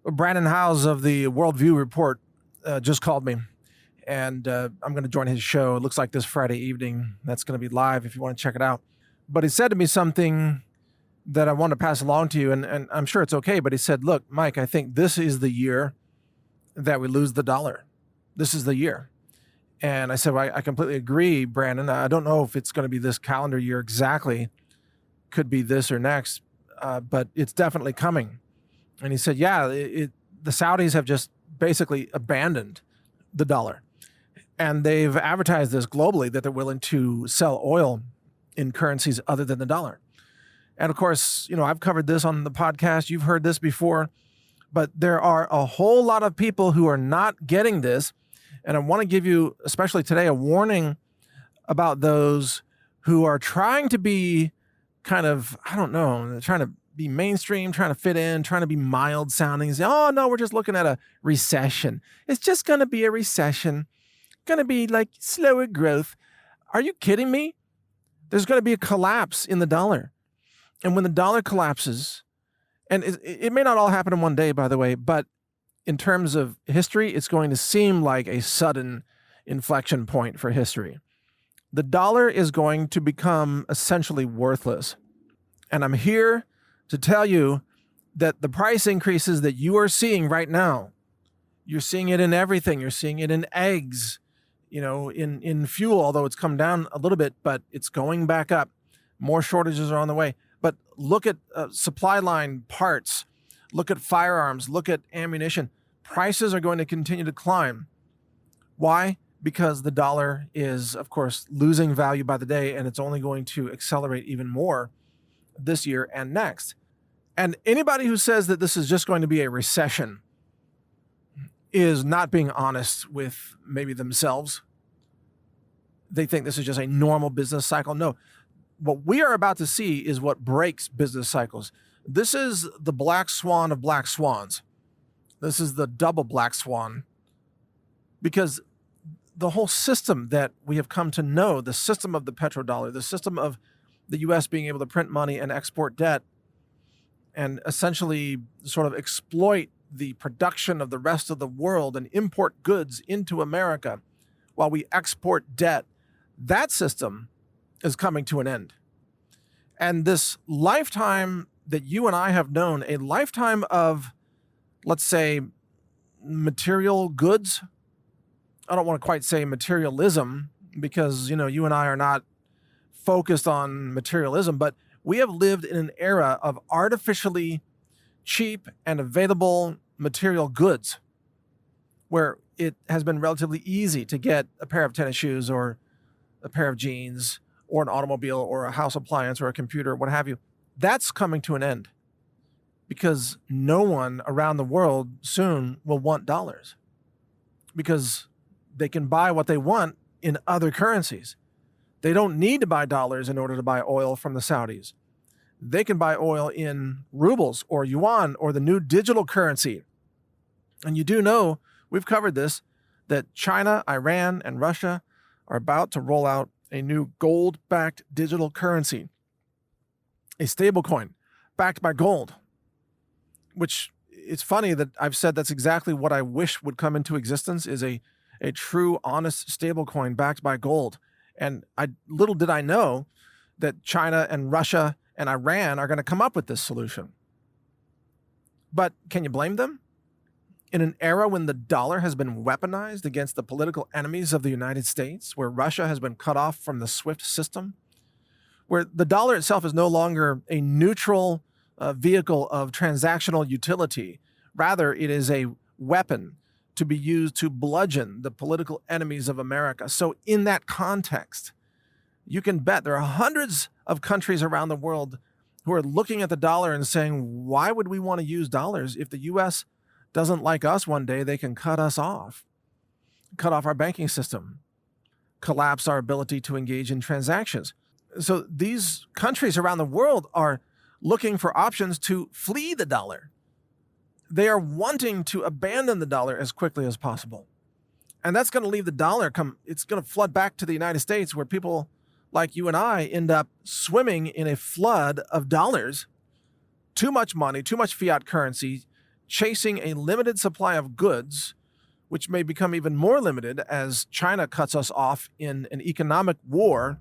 Brandon Howes of the Worldview Report just called me, and I'm going to join his show. It looks like this Friday evening. That's going to be live if you want to check it out. But he said to me something that I want to pass along to you, and I'm sure it's okay, but he said, look, Mike, I think this is the year that we lose the dollar. This is the year. And I said, well, I completely agree, Brandon. I don't know if it's going to be this calendar year exactly. Could be this or next, but it's definitely coming. And he said, yeah, the Saudis have just basically abandoned the dollar. And they've advertised this globally that they're willing to sell oil in currencies other than the dollar. And of course, I've covered this on the podcast. You've heard this before, but there are a whole lot of people who are not getting this. And I want to give you, especially today, a warning about those who are trying to be kind of, trying to be mainstream, trying to fit in, trying to be mild sounding. Say, oh, no, we're just looking at a recession. It's just going to be a recession. Going to be like slower growth. Are you kidding me? There's going to be a collapse in the dollar. And when the dollar collapses, and it may not all happen in one day, by the way, but in terms of history, it's going to seem like a sudden inflection point for history. The dollar is going to become essentially worthless. And I'm here to tell you that the price increases that you are seeing right now, you're seeing it in everything. You're seeing it in eggs, in fuel, although it's come down a little bit, but it's going back up. More shortages are on the way. But look at supply line parts. Look at firearms. Look at ammunition. Prices are going to continue to climb. Why? Because the dollar is, of course, losing value by the day, and it's only going to accelerate even more this year and next. And anybody who says that this is just going to be a recession is not being honest with maybe themselves. They think this is just a normal business cycle. No, what we are about to see is what breaks business cycles. This is the black swan of black swans. This is the double black swan, because the whole system that we have come to know, the system of the petrodollar, the system of the U.S. being able to print money and export debt and essentially sort of exploit the production of the rest of the world and import goods into America while we export debt, that system is coming to an end. And this lifetime that you and I have known, a lifetime of, let's say, material goods. I don't want to quite say materialism because, you and I are not focused on materialism, but we have lived in an era of artificially cheap and available material goods where it has been relatively easy to get a pair of tennis shoes or a pair of jeans or an automobile or a house appliance or a computer, what have you. That's coming to an end because no one around the world soon will want dollars because they can buy what they want in other currencies. They don't need to buy dollars in order to buy oil from the Saudis. They can buy oil in rubles or yuan or the new digital currency. And you do know, we've covered this, that China, Iran, and Russia are about to roll out a new gold-backed digital currency, a stablecoin backed by gold, which it's funny that I've said that's exactly what I wish would come into existence, is a true, honest stablecoin backed by gold. And little did I know that China and Russia and Iran are going to come up with this solution. But can you blame them? In an era when the dollar has been weaponized against the political enemies of the United States, where Russia has been cut off from the SWIFT system, where the dollar itself is no longer a neutral vehicle of transactional utility. Rather, it is a weapon to be used to bludgeon the political enemies of America. So in that context, you can bet there are hundreds of countries around the world who are looking at the dollar and saying, why would we want to use dollars if the U.S. doesn't like us one day? They can cut us off, cut off our banking system, collapse our ability to engage in transactions. So these countries around the world are looking for options to flee the dollar. They are wanting to abandon the dollar as quickly as possible. And that's going to leave the dollar it's going to flood back to the United States, where people like you and I end up swimming in a flood of dollars. Too much money, too much fiat currency, chasing a limited supply of goods, which may become even more limited as China cuts us off in an economic war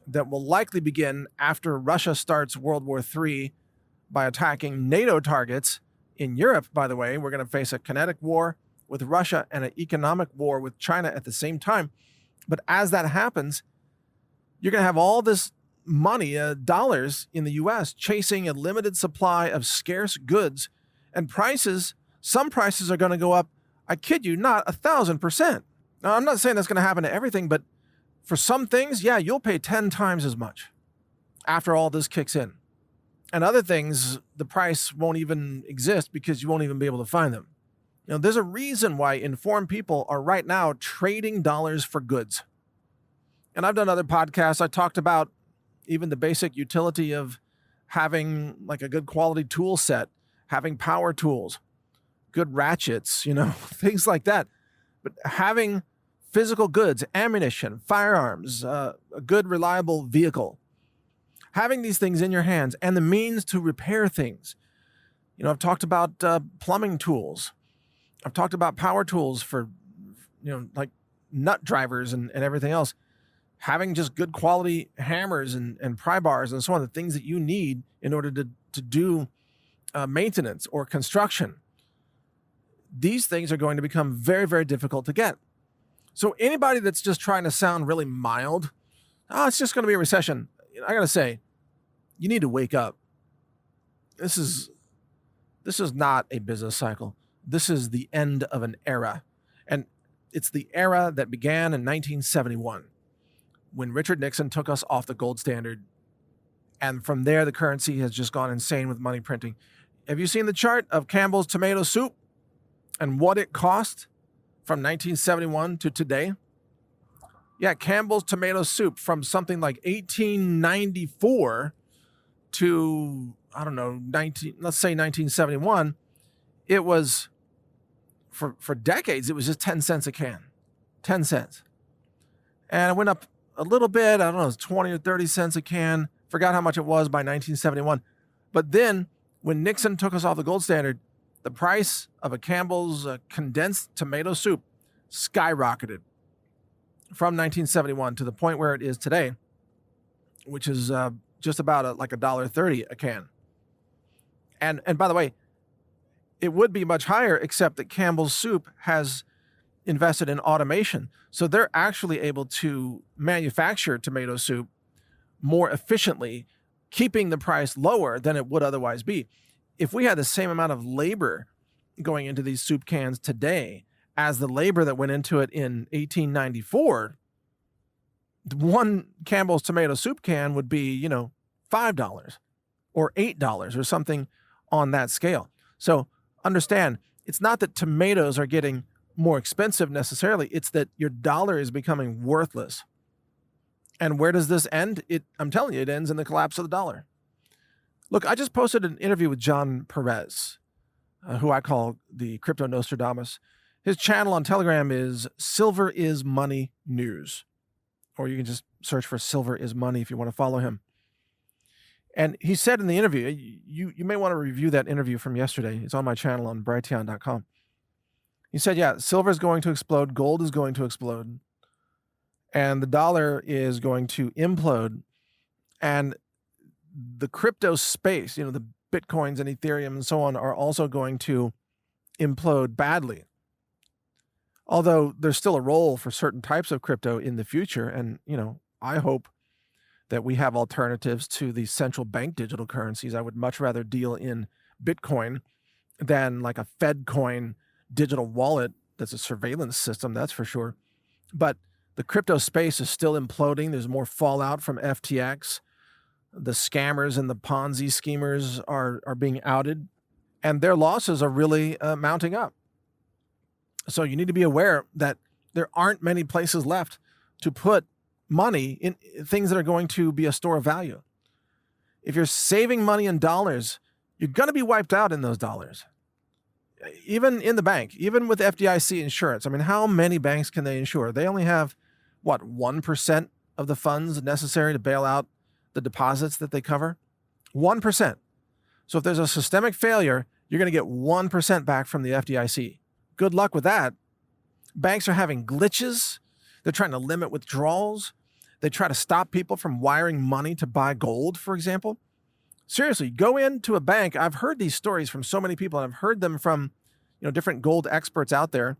that will likely begin after Russia starts World War III by attacking NATO targets in Europe. By the way, we're going to face a kinetic war with Russia and an economic war with China at the same time. But as that happens, you're going to have all this money, dollars in the U.S. chasing a limited supply of scarce goods, and some prices are going to go up, I kid you not, 1,000%. Now, I'm not saying that's going to happen to everything, but for some things, yeah, you'll pay 10 times as much after all this kicks in. And other things, the price won't even exist because you won't even be able to find them. There's a reason why informed people are right now trading dollars for goods. And I've done other podcasts. I talked about even the basic utility of having like a good quality tool set, having power tools, good ratchets, things like that. But having physical goods, ammunition, firearms, a good reliable vehicle, having these things in your hands and the means to repair things. I've talked about plumbing tools. I've talked about power tools for, like nut drivers and everything else. Having just good quality hammers and pry bars and so on, the things that you need in order to do maintenance or construction. These things are going to become very, very difficult to get. So anybody that's just trying to sound really mild, it's just going to be a recession. I got to say, you need to wake up. This is not a business cycle. This is the end of an era. And it's the era that began in 1971 when Richard Nixon took us off the gold standard. And from there, the currency has just gone insane with money printing. Have you seen the chart of Campbell's tomato soup and what it cost from 1971 to today? Yeah, Campbell's tomato soup from something like 1894 to, I don't know, let's say 1971, it was, for decades, it was just 10 cents a can. 10 cents. And it went up a little bit, I don't know, it was 20 or 30 cents a can. Forgot how much it was by 1971. But then, when Nixon took us off the gold standard, the price of a Campbell's condensed tomato soup skyrocketed from 1971 to the point where it is today, which is just about like $1.30 a can. And by the way, it would be much higher, except that Campbell's Soup has invested in automation. So they're actually able to manufacture tomato soup more efficiently, keeping the price lower than it would otherwise be. If we had the same amount of labor going into these soup cans today as the labor that went into it in 1894, one Campbell's tomato soup can would be, $5 or $8 or something on that scale. So understand, it's not that tomatoes are getting more expensive necessarily. It's that your dollar is becoming worthless. And where does this end? I'm telling you, it ends in the collapse of the dollar. Look, I just posted an interview with John Perez, who I call the Crypto Nostradamus. His channel on Telegram is Silver is Money News, or you can just search for Silver is Money if you want to follow him. And he said in the interview, you may want to review that interview from yesterday. It's on my channel on Brighteon.com. He said, yeah, silver is going to explode, gold is going to explode, and the dollar is going to implode. And the crypto space, the Bitcoins and Ethereum and so on, are also going to implode badly. Although there's still a role for certain types of crypto in the future. And, I hope that we have alternatives to the central bank digital currencies. I would much rather deal in Bitcoin than like a Fed coin digital wallet that's a surveillance system, that's for sure. But the crypto space is still imploding. There's more fallout from FTX. The scammers and the Ponzi schemers are being outed, and their losses are really mounting up. So you need to be aware that there aren't many places left to put money in things that are going to be a store of value. If you're saving money in dollars, you're going to be wiped out in those dollars. Even in the bank, even with FDIC insurance. I mean, how many banks can they insure? They only have, 1% of the funds necessary to bail out the deposits that they cover? 1%. So if there's a systemic failure You're going to get 1% back from the FDIC. Good luck with that. Banks are having glitches. They're trying to limit withdrawals. They try to stop people from wiring money to buy gold, for example. Seriously, go into a bank. I've heard these stories from so many people, and I've heard them from, different gold experts out there.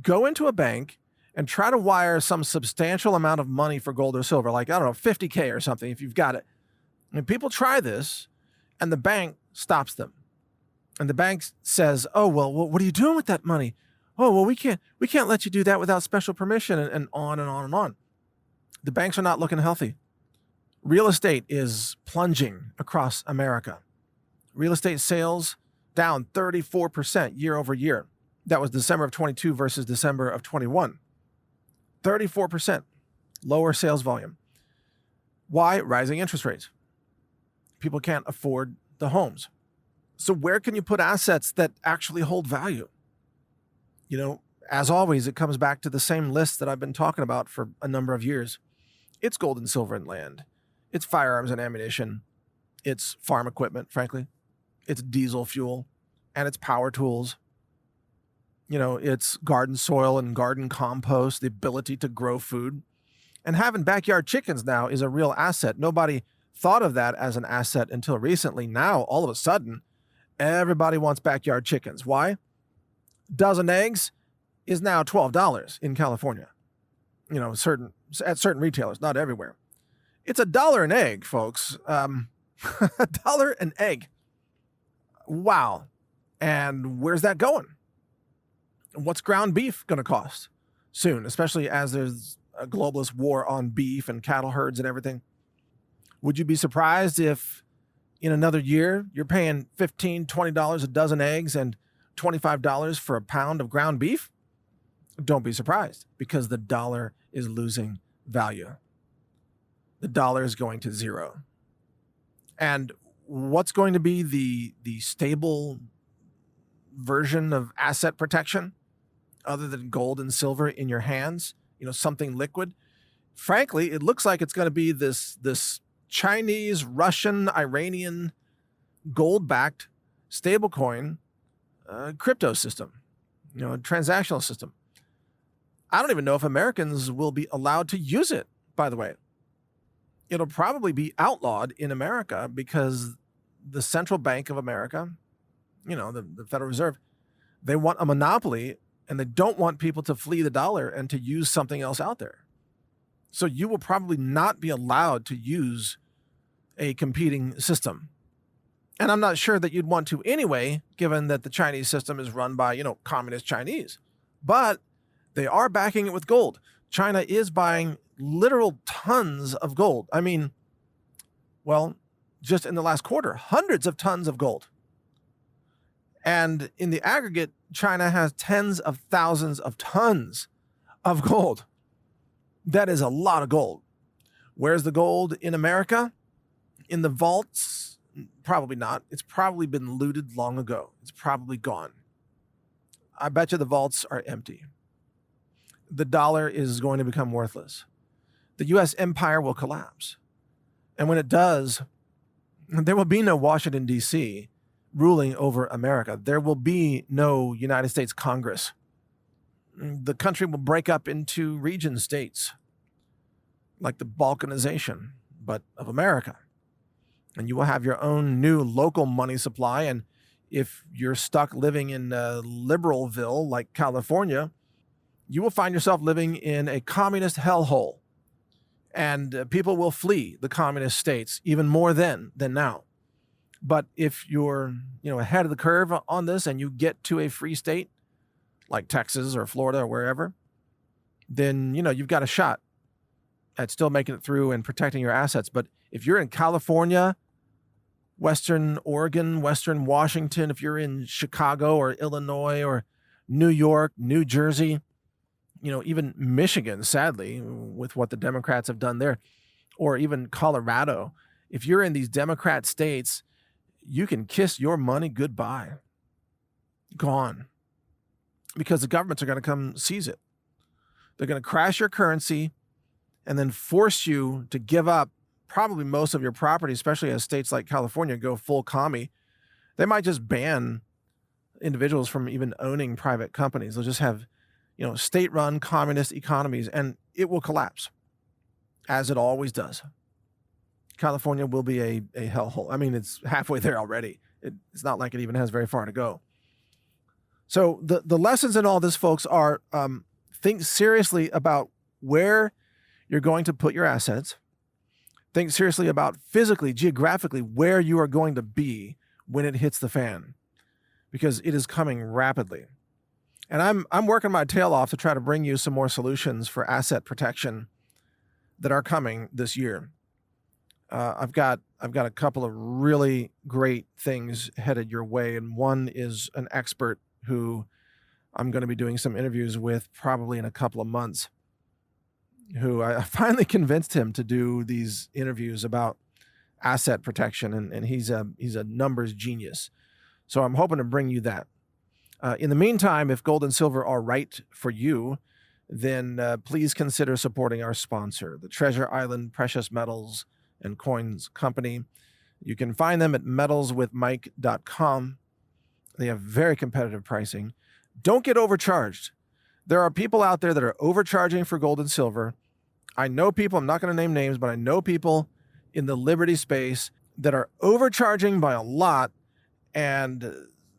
Go into a bank and try to wire some substantial amount of money for gold or silver, like, I don't know, 50K or something, if you've got it. And people try this, and the bank stops them. And the bank says, oh, well, what are you doing with that money? Oh, well, we can't let you do that without special permission, and on and on and on. The banks are not looking healthy. Real estate is plunging across America. Real estate sales down 34% year over year. That was December of 22 versus December of 21. 34% lower sales volume. Why? Rising interest rates. People can't afford the homes. So where can you put assets that actually hold value? As always, it comes back to the same list that I've been talking about for a number of years. It's gold and silver and land. It's firearms and ammunition. It's farm equipment, frankly. It's diesel fuel, and it's power tools. It's garden soil and garden compost, the ability to grow food. And having backyard chickens now is a real asset. Nobody thought of that as an asset until recently. Now, all of a sudden, everybody wants backyard chickens. Why? Dozen eggs is now $12 in California. At certain retailers, not everywhere. It's $1 an egg, folks. $1 an egg. Wow. And where's that going? What's ground beef going to cost soon, especially as there's a globalist war on beef and cattle herds and everything? Would you be surprised if in another year you're paying $15, $20 a dozen eggs and $25 for a pound of ground beef? Don't be surprised, because the dollar is losing value. The dollar is going to zero. And what's going to be the stable version of asset protection other than gold and silver in your hands? Something liquid. Frankly, it looks like it's going to be this Chinese, Russian, Iranian gold-backed stablecoin crypto system, a transactional system. I don't even know if Americans will be allowed to use it, by the way. It'll probably be outlawed in America because the Central Bank of America, the Federal Reserve, they want a monopoly, and they don't want people to flee the dollar and to use something else out there. So you will probably not be allowed to use a competing system. And I'm not sure that you'd want to anyway, given that the Chinese system is run by, communist Chinese. But they are backing it with gold. China is buying literal tons of gold. I mean, well, just in the last quarter, hundreds of tons of gold. And in the aggregate, China has tens of thousands of tons of gold. That is a lot of gold. Where's the gold in America? In the vaults? Probably not. It's probably been looted long ago. It's probably gone. I bet you the vaults are empty. The dollar is going to become worthless. The U.S. empire will collapse. And when it does, there will be no Washington, D.C. ruling over America. There will be no United States Congress. The country will break up into region states, like the balkanization, but of America. And you will have your own new local money supply. And if you're stuck living in Liberalville, like California, you will find yourself living in a communist hellhole. And people will flee the communist states even more then than now. But if you're, ahead of the curve on this and you get to a free state like Texas or Florida or wherever, then, you've got a shot at still making it through and protecting your assets. But if you're in California, Western Oregon, Western Washington, if you're in Chicago or Illinois or New York, New Jersey, even Michigan, sadly, with what the Democrats have done there, or even Colorado, if you're in these Democrat states, you can kiss your money goodbye. Gone. Because the governments are going to come seize it. They're going to crash your currency and then force you to give up probably most of your property, especially as states like California go full commie. They might just ban individuals from even owning private companies. They'll just have, state-run communist economies, and it will collapse, as it always does. California will be a hellhole. I mean, it's halfway there already. It's not like it even has very far to go. So the lessons in all this, folks, are think seriously about where you're going to put your assets. Think seriously about physically, geographically, where you are going to be when it hits the fan, because it is coming rapidly. And I'm working my tail off to try to bring you some more solutions for asset protection that are coming this year. I've got a couple of really great things headed your way, and one is an expert who I'm going to be doing some interviews with probably in a couple of months, who I finally convinced him to do these interviews about asset protection, and he's a numbers genius. So I'm hoping to bring you that. In the meantime, if gold and silver are right for you, then please consider supporting our sponsor, the Treasure Island Precious Metals and Coins Company. You can find them at metalswithmike.com. They have very competitive pricing. Don't get overcharged. There are people out there that are overcharging for gold and silver. I know people, I'm not going to name names, but I know people in the Liberty space that are overcharging by a lot, and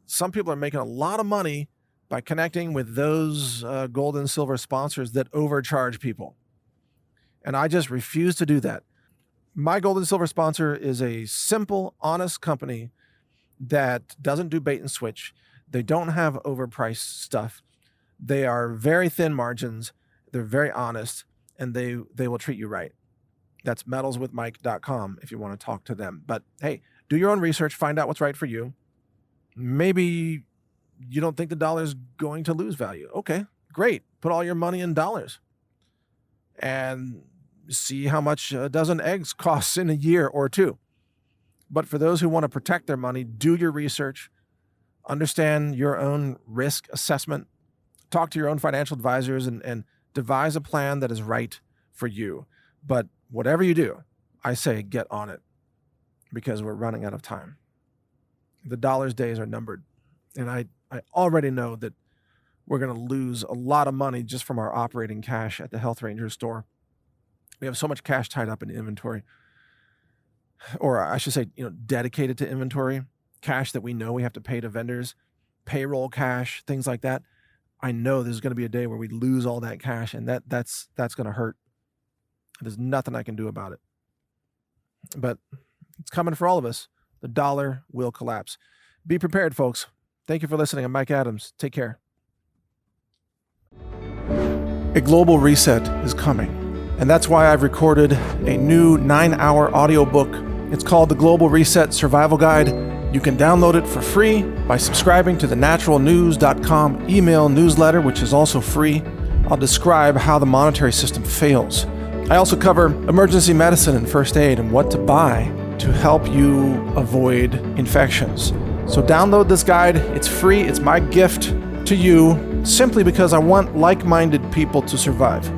some people are making a lot of money by connecting with those gold and silver sponsors that overcharge people. And I just refuse to do that. My gold and silver sponsor is a simple, honest company that doesn't do bait and switch. They don't have overpriced stuff. They are very thin margins. They're very honest, and they will treat you right. That's metalswithmike.com if you want to talk to them. But hey, do your own research, find out what's right for you. Maybe you don't think the dollar is going to lose value. Okay, great. Put all your money in dollars and see how much a dozen eggs costs in a year or two. But for those who want to protect their money, do your research, understand your own risk assessment, talk to your own financial advisors, and devise a plan that is right for you. But whatever you do, I say get on it, because we're running out of time. The dollar's days are numbered. And I already know that we're going to lose a lot of money just from our operating cash at the Health Ranger store. We have so much cash tied up in inventory, or I should say, dedicated to inventory, cash that we know we have to pay to vendors, payroll cash, things like that. I know there's going to be a day where we lose all that cash, and that's going to hurt. There's nothing I can do about it. But it's coming for all of us. The dollar will collapse. Be prepared, folks. Thank you for listening. I'm Mike Adams. Take care. A global reset is coming, and that's why I've recorded a new 9-hour audiobook. It's called The Global Reset Survival Guide. You can download it for free by subscribing to the naturalnews.com email newsletter, which is also free. I'll describe how the monetary system fails. I also cover emergency medicine and first aid and what to buy to help you avoid infections. So download this guide. It's free. It's my gift to you, simply because I want like-minded people to survive.